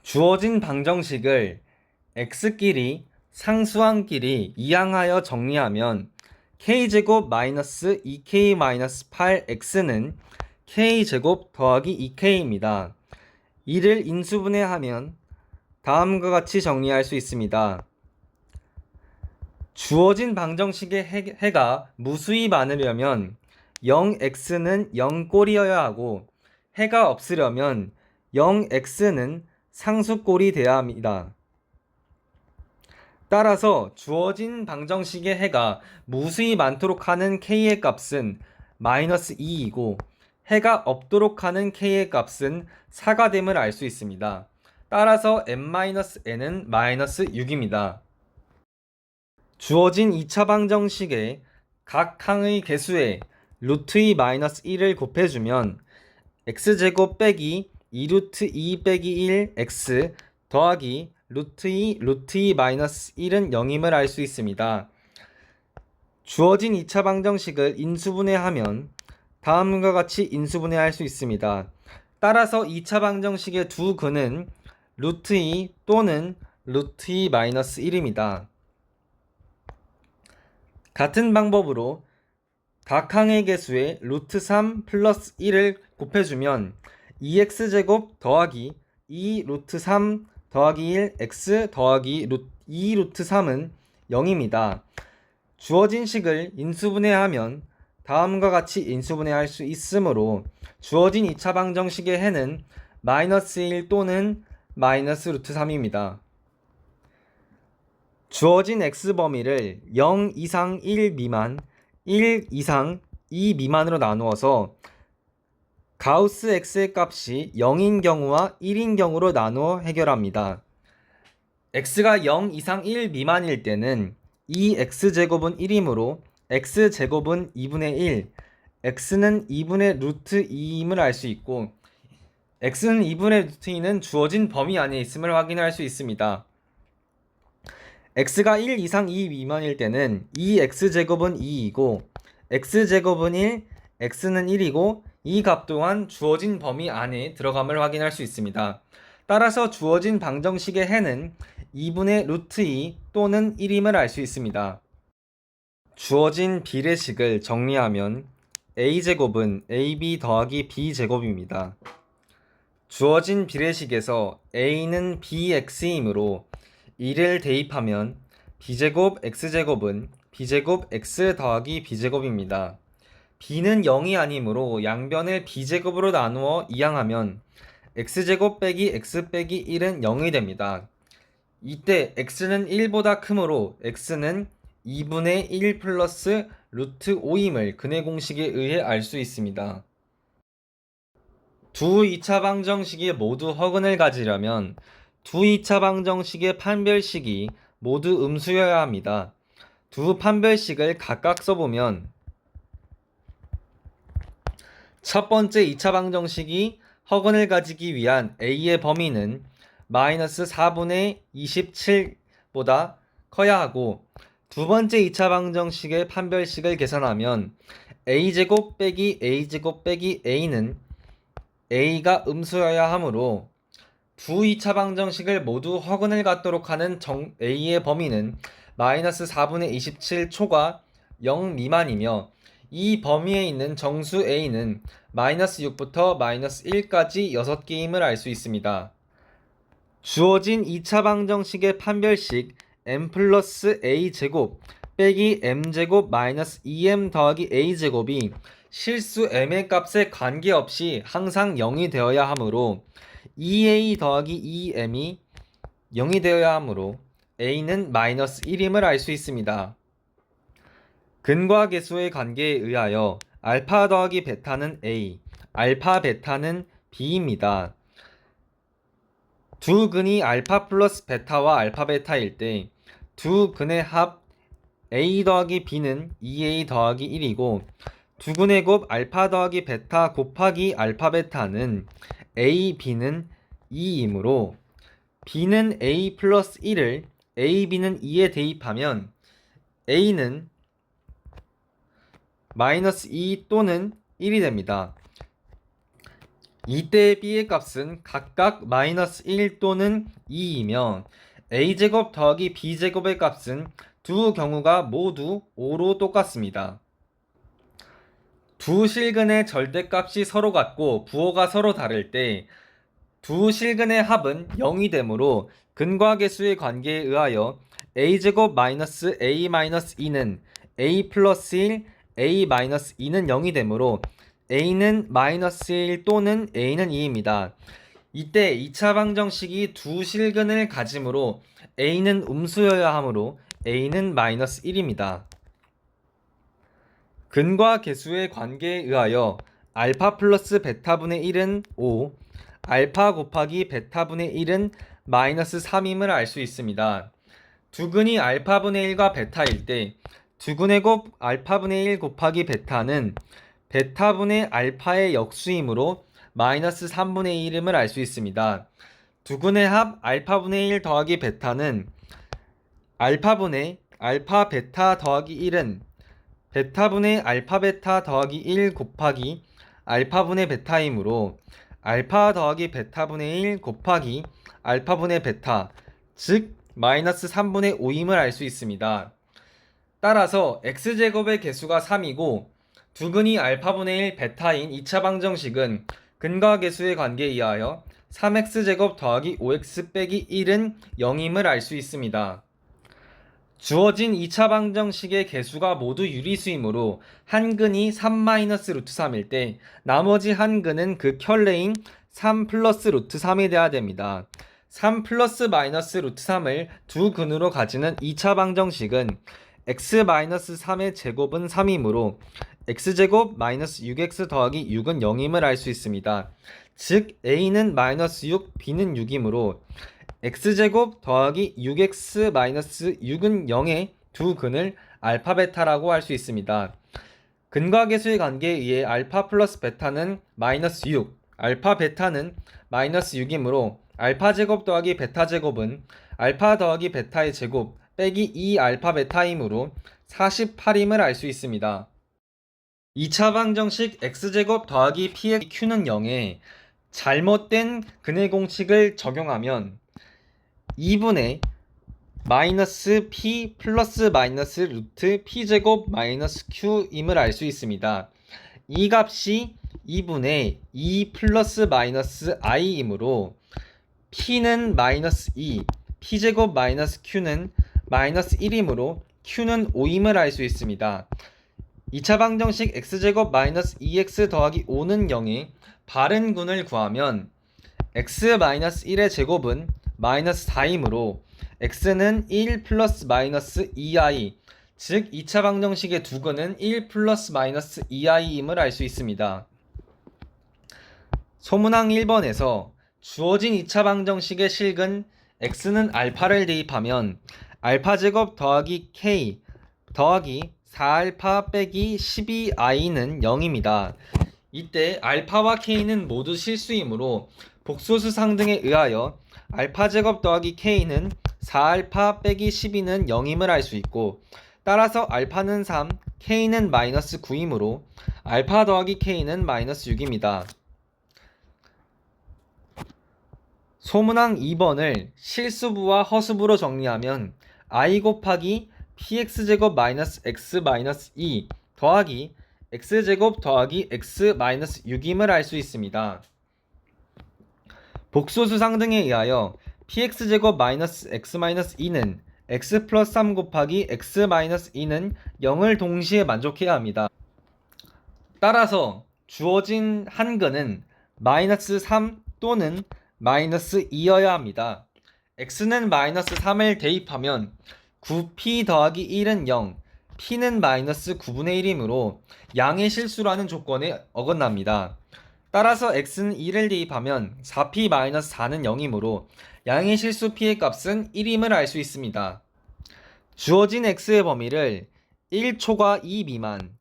주어진 방정식을 x끼리 상수항끼리 이항하여 정리하면 k제곱 마이너스 2k 마이너스 8x는 k제곱 더하기 2k입니다. 이를 인수분해하면 다음과 같이 정리할 수 있습니다. 주어진 방정식의 해가 무수히 많으려면 0x는 0꼴이어야 하고 해가 없으려면 0x는 상수꼴이 되어야 합니다. 따라서 주어진 방정식의 해가 무수히 많도록 하는 k의 값은 마이너스 2이고 해가 없도록 하는 k의 값은 4가 됨을 알 수 있습니다. 따라서 n-n은 마이너스 6입니다. 주어진 2차 방정식의 각 항의 개수에 루트 2 마이너스 1을 곱해주면 x제곱 빼기 2루트 2 빼기 1 x 더하기 루트 2 마이너스 1은 0임을 알 수 있습니다. 주어진 2차 방정식을 인수분해하면 다음과 같이 인수분해할 수 있습니다. 따라서 2차 방정식의 두 근은 루트 2 또는 루트 2 마이너스 1입니다. 같은 방법으로 각 항의 개수에 루트 3 플러스 1을 곱해주면 2x제곱 더하기 2 루트 3 더하기 1 x 더하기 2 루트 3은 0입니다. 주어진 식을 인수분해하면 다음과 같이 인수분해할 수 있으므로 주어진 2차 방정식의 해는 마이너스 1 또는 마이너스 루트 3입니다. 주어진 x범위를 0 이상 1 미만, 1 이상 2 미만으로 나누어서 가우스 x의 값이 0인 경우와 1인 경우로 나누어 해결합니다. x가 0 이상 1 미만일 때는 2x제곱은 1이므로 x제곱은 2분의 1, x는 2분의 루트 2임을 알 수 있고 x는 2분의 루트 2는 주어진 범위 안에 있음을 확인할 수 있습니다. x가 1 이상 2 미만일 때는 2x제곱은 2이고 x제곱은 1, x는 1이고 이 값 또한 주어진 범위 안에 들어감을 확인할 수 있습니다. 따라서 주어진 방정식의 해는 2분의 루트 2 또는 1임을 알 수 있습니다. 주어진 비례식을 정리하면 a제곱은 ab 더하기 b제곱입니다. 주어진 비례식에서 a는 bx이므로 1을 대입하면 b제곱 x제곱은 b제곱 x 더하기 b제곱입니다. b는 0이 아니므로 양변을 b제곱으로 나누어 이항하면 x제곱 빼기 x 빼기 1은 0이 됩니다. 이때 x는 1보다 크므로 x는 2분의 1 플러스 루트 5임을 근해 공식에 의해 알 수 있습니다. 두 2차 방정식이 모두 허근을 가지려면 두 2차 방정식의 판별식이 모두 음수여야 합니다. 두 판별식을 각각 써보면 첫 번째 2차 방정식이 허근을 가지기 위한 a의 범위는 마이너스 4분의 27보다 커야 하고 두 번째 2차 방정식의 판별식을 계산하면 a제곱 빼기 a제곱 빼기 a는 a가 음수여야 하므로 두 2차 방정식을 모두 허근을 갖도록 하는 a의 범위는 마이너스 4분의 27초가 0 미만이며 이 범위에 있는 정수 a는 마이너스 6부터 마이너스 1까지 6개임을 알 수 있습니다. 주어진 2차 방정식의 판별식 m 플러스 a제곱 빼기 m제곱 마이너스 2m 더하기 a제곱이 실수 m의 값에 관계없이 항상 0이 되어야 하므로 2a 더하기 2m이 0이 되어야 하므로 a는 마이너스 1임을 알 수 있습니다. 근과 계수의 관계에 의하여 알파 더하기 베타는 a, 알파 베타는 b입니다. 두 근이 알파 플러스 베타와 알파 베타일 때 두 근의 합 a 더하기 b는 2a 더하기 1이고 두 근의 곱 알파 더하기 베타 곱하기 알파 베타는 a, b는 2이므로 b는 a 플러스 1을 a, b는 2에 대입하면 a는 마이너스 2 또는 1이 됩니다. 이때 b의 값은 각각 마이너스 1 또는 2이며 a제곱 더하기 b제곱의 값은 두 경우가 모두 5로 똑같습니다. 두 실근의 절대값이 서로 같고 부호가 서로 다를 때 두 실근의 합은 0이 되므로 근과 계수의 관계에 의하여 a제곱 마이너스 a 마이너스 2는 a 플러스 1, a 마이너스 2는 0이 되므로 a는 마이너스 1 또는 a는 2입니다. 이때 2차 방정식이 두 실근을 가지므로 a는 음수여야 하므로 a는 마이너스 1입니다. 근과 계수의 관계에 의하여 알파 플러스 베타분의 1은 5, 알파 곱하기 베타분의 1은 마이너스 3임을 알 수 있습니다. 두근이 알파분의 1과 베타일 때 두근의 곱 알파분의 1 곱하기 베타는 베타분의 알파의 역수이므로 마이너스 3분의 1임을 알 수 있습니다. 두근의 합 알파분의 1 더하기 베타는 알파분의 알파 베타 더하기 1은 베타분의 알파 베타 더하기 1 곱하기 알파분의 베타이므로 알파 더하기 베타분의 1 곱하기 알파분의 베타, 즉 마이너스 3분의 5임을 알 수 있습니다. 따라서 x제곱의 개수가 3이고 두근이 알파분의 1 베타인 2차 방정식은 근과 계수의 관계에 의하여 3x제곱 더하기 5x 빼기 1은 0임을 알 수 있습니다. 주어진 2차 방정식의 개수가 모두 유리수이므로 한 근이 3-루트3일 때 나머지 한 근은 그 켤레인 3 플러스 루트 3이 돼야 됩니다. 3 플러스 마이너스 루트 3을 두 근으로 가지는 2차 방정식은 x-3의 제곱은 3이므로 x제곱 마이너스 6x 더하기 6은 0임을 알 수 있습니다. 즉 a는 마이너스 6, b는 6이므로 x제곱 더하기 6x 마이너스 6은 0의 두 근을 알파 베타라고 할 수 있습니다. 근과 계수의 관계에 의해 알파 플러스 베타는 마이너스 6, 알파 베타는 마이너스 6이므로 알파 제곱 더하기 베타 제곱은 알파 더하기 베타의 제곱 빼기 2 알파 베타이므로 48임을 알 수 있습니다. 2차 방정식 x제곱 더하기 p의 q는 0에 잘못된 근의 공식을 적용하면 2분의 마이너스 p 플러스 마이너스 루트 p제곱 마이너스 q임을 알 수 있습니다. 이 값이 2분의 2 플러스 마이너스 i이므로 p는 마이너스 2, p제곱 마이너스 q는 마이너스 1이므로 q는 5임을 알 수 있습니다. 2차 방정식 x제곱 마이너스 2x 더하기 5는 0에 바른 근을 구하면 x 마이너스 1의 제곱은 마이너스 4이므로 x는 1 플러스 마이너스 2i, 즉 2차 방정식의 두 근은 1 플러스 마이너스 2i임을 알 수 있습니다. 소문항 1번에서 주어진 2차 방정식의 실근 x는 알파를 대입하면 알파 제곱 더하기 k 더하기 4알파 빼기 12i는 0입니다. 이때 알파와 k는 모두 실수이므로 복소수 상등에 의하여 알파 제곱 더하기 k는 4알파 빼기 12는 0임을 알 수 있고, 따라서 알파는 3, k는 마이너스 9이므로 알파 더하기 k는 마이너스 6입니다. 소문항 2번을 실수부와 허수부로 정리하면 i 곱하기 px제곱 마이너스 x 마이너스 2 더하기 x제곱 더하기 x 마이너스 6임을 알 수 있습니다. 복소수 상등에 의하여 px제곱 마이너스 x 마이너스 2는 x 플러스 3 곱하기 x 마이너스 2는 0을 동시에 만족해야 합니다. 따라서 주어진 한 근은 마이너스 3 또는 마이너스 2여야 합니다. x는 마이너스 3을 대입하면 9p 더하기 1은 0, p는 마이너스 9분의 1이므로 양의 실수라는 조건에 어긋납니다. 따라서 x는 2를 대입하면 4p-4는 0이므로 양의 실수 p의 값은 1임을 알 수 있습니다. 주어진 x의 범위를 1초과 2 미만,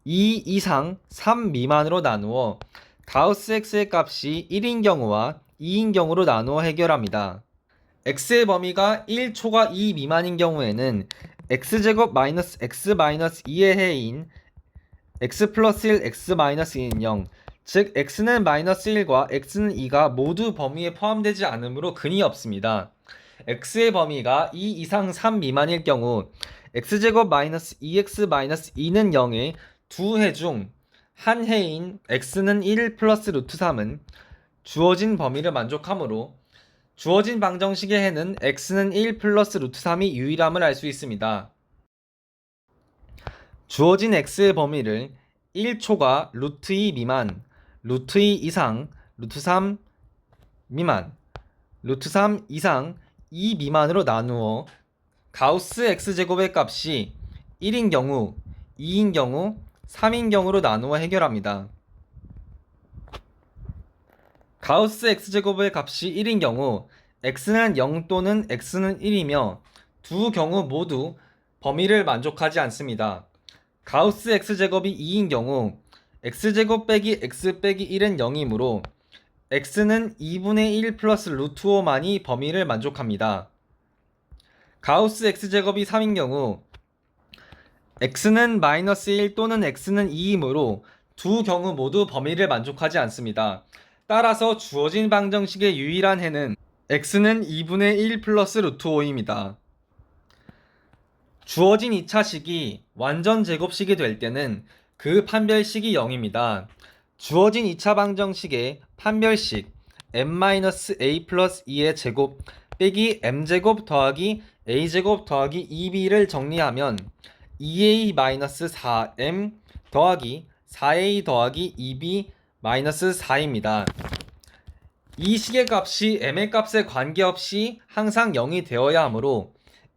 2 이상 3 미만으로 나누어 가우스 x의 값이 1인 경우와 2인 경우로 나누어 해결합니다. x의 범위가 1초과 2 미만인 경우에는 x제곱 마이너스 x 마이너스 2의 해인 x 플러스 1 x 마이너스 2는 0, 즉 x는 -1과 x는 2가 모두 범위에 포함되지 않으므로 근이 없습니다. x의 범위가 2 이상 3 미만일 경우 x제곱 -2x - 2는 0의 두 해 중 한 해인 x는 1 플러스 루트 3은 주어진 범위를 만족하므로 주어진 방정식의 해는 x는 1 플러스 루트 3이 유일함을 알 수 있습니다. 주어진 x의 범위를 1초가 루트 2 미만, 루트 2 이상, 루트 3 미만, 루트 3 이상, 2 미만으로 나누어 가우스 x제곱의 값이 1인 경우, 2인 경우, 3인 경우로 나누어 해결합니다. 가우스 x제곱의 값이 1인 경우 x는 0 또는 x는 1이며 두 경우 모두 범위를 만족하지 않습니다. 가우스 x제곱이 2인 경우 x제곱 빼기 x 빼기 1은 0이므로 x는 2분의 1 플러스 루트 5만이 범위를 만족합니다. 가우스 x제곱이 3인 경우 x는 -1 또는 x는 2이므로 두 경우 모두 범위를 만족하지 않습니다. 따라서 주어진 방정식의 유일한 해는 x는 2분의 1 플러스 루트 5입니다. 주어진 2차식이 완전 제곱식이 될 때는 그 판별식이 0입니다. 주어진 2차 방정식의 판별식 m-a 플러스 2의 제곱 빼기 m제곱 더하기 a제곱 더하기 2b를 정리하면 2a-4m 더하기 4a 더하기 2b-4입니다. 이 식의 값이 m의 값에 관계없이 항상 0이 되어야 하므로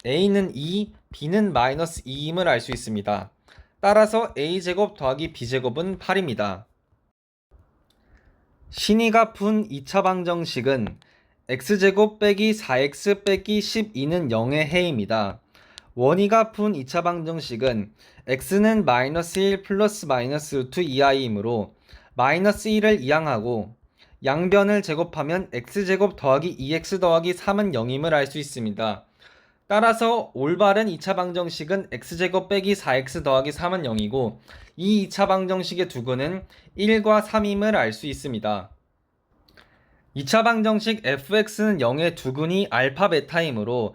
a는 2, b는 -2임을 알 수 있습니다. 따라서 a제곱 더하기 b제곱은 8입니다. 신이가 푼 2차 방정식은 x제곱 빼기 4x 빼기 12는 0의 해입니다. 원이가 푼 2차 방정식은 x는 -1 플러스 마이너스 루트 2i이므로 -1을 이항하고 양변을 제곱하면 x제곱 더하기 2x 더하기 3은 0임을 알 수 있습니다. 따라서 올바른 2차 방정식은 x제곱 빼기 4x 더하기 3은 0이고 이 2차 방정식의 두근은 1과 3임을 알 수 있습니다. 2차 방정식 fx는 0의 두근이 알파 베타이므로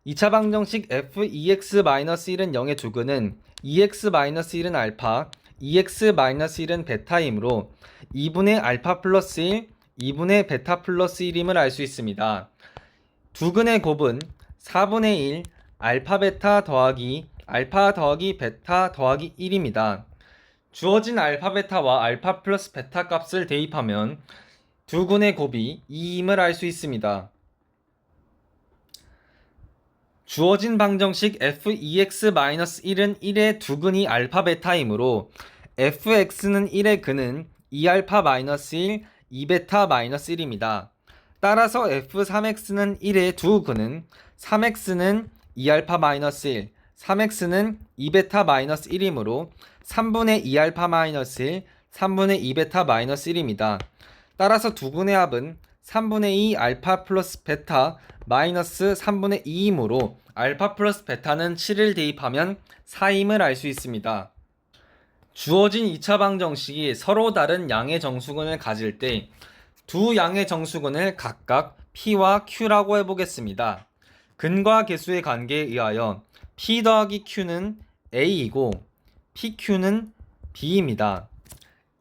2차 방정식 f2x-1은 0의 두근은 2x-1은 알파, 2x-1은 베타이므로 2분의 알파 플러스 1, 2분의 베타 플러스 1임을 알 수 있습니다. 두근의 곱은 4분의 1 알파 베타 더하기 알파 더하기 베타 더하기 1입니다. 주어진 알파 베타와 알파 플러스 베타 값을 대입하면 두근의 곱이 2임을 알 수 있습니다. 주어진 방정식 f2x-1은 1의 두근이 알파 베타이므로 fx는 1의 근은 2알파-1, 2베타-1입니다. 따라서 f3x는 1의 두 근은 3x는 2알파-1, 3x는 2베타-1이므로 3분의 2알파-1, 3분의 2베타-1입니다. 따라서 두 근의 합은 3분의 2 알파 플러스 베타 마이너스 3분의 2이므로 알파 플러스 베타는 7을 대입하면 4임을 알 수 있습니다. 주어진 2차 방정식이 서로 다른 양의 정수근을 가질 때 두 양의 정수근을 각각 P와 Q라고 해보겠습니다. 근과 계수의 관계에 의하여 P 더하기 Q는 A이고 PQ는 B입니다.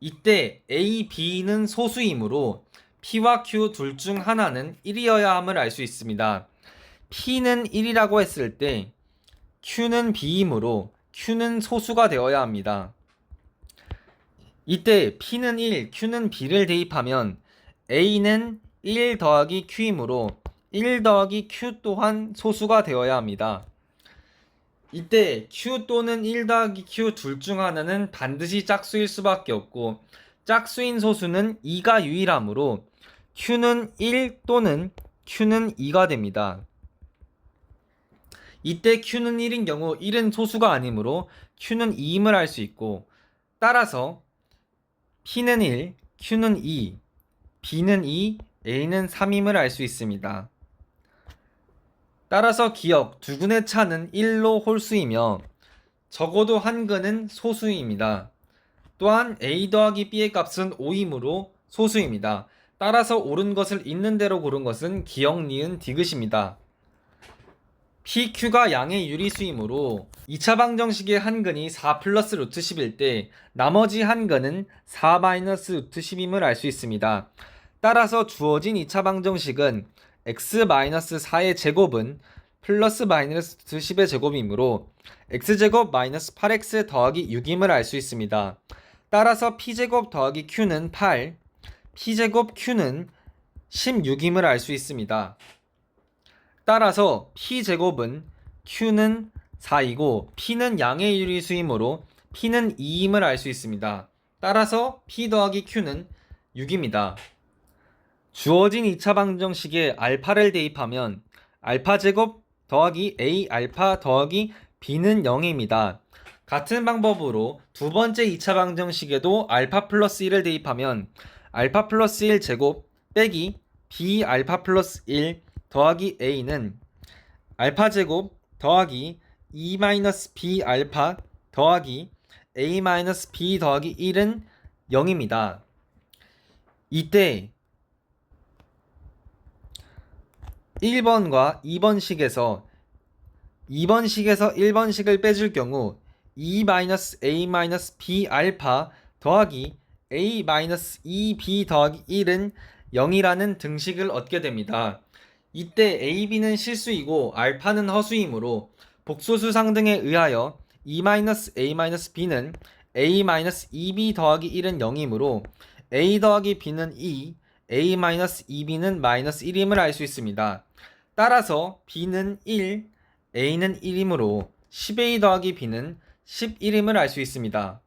이때 A, B는 소수이므로 P와 Q 둘 중 하나는 1이어야 함을 알 수 있습니다. P는 1이라고 했을 때 Q는 B이므로 Q는 소수가 되어야 합니다. 이때 P는 1, Q는 B를 대입하면 A는 1 더하기 Q이므로 1 더하기 Q 또한 소수가 되어야 합니다. 이때 Q 또는 1 더하기 Q 둘 중 하나는 반드시 짝수일 수밖에 없고 짝수인 소수는 2가 유일하므로 Q는 1 또는 Q는 2가 됩니다. 이때 Q는 1인 경우 1은 소수가 아니므로 Q는 2임을 알 수 있고 따라서 P는 1, Q는 2, B는 2, A는 3임을 알 수 있습니다. 따라서 기억, 두 근의 차는 1로 홀수이며 적어도 한 근은 소수입니다. 또한 a 더하기 b의 값은 5이므로 소수입니다. 따라서 옳은 것을 있는 대로 고른 것은 기역, 니은, 디귿입니다. PQ가 양의 유리수이므로 2차 방정식의 한근이 4 플러스 루트 10일 때 나머지 한근은 4 마이너스 루트 10임을 알 수 있습니다. 따라서 주어진 2차 방정식은 x 마이너스 4의 제곱은 플러스 마이너스 루트 10의 제곱이므로 x제곱 마이너스 8x 더하기 6임을 알 수 있습니다. 따라서 p제곱 더하기 q는 8, p제곱 q는 16임을 알 수 있습니다. 따라서 p제곱은 q는 4이고 p는 양의 유리수이므로 p는 2임을 알 수 있습니다. 따라서 p 더하기 q는 6입니다. 주어진 2차 방정식에 알파를 대입하면 알파제곱 더하기 a 알파 더하기 b는 0입니다. 같은 방법으로 두 번째 2차 방정식에도 알파 플러스 1을 대입하면 알파 플러스 1 제곱 빼기 b 알파 플러스 1 더하기 a는 알파 제곱 더하기 2 마이너스 b 알파 더하기 a 마이너스 b 더하기 1은 0입니다. 이때 1번과 2번식에서 1번식을 빼줄 경우 2-a-b 알파 더하기 a-2b 더하기 1은 0이라는 등식을 얻게 됩니다. 이때 a,b는 실수이고 알파는 허수이므로 복소수 상등에 의하여 2-a-b는 a-2b 더하기 1은 0이므로 a 더하기 b는 2, a-2b는 마이너스 1임을 알 수 있습니다. 따라서 b는 1, a는 1이므로 10a 더하기 b는 11임을 알 수 있습니다.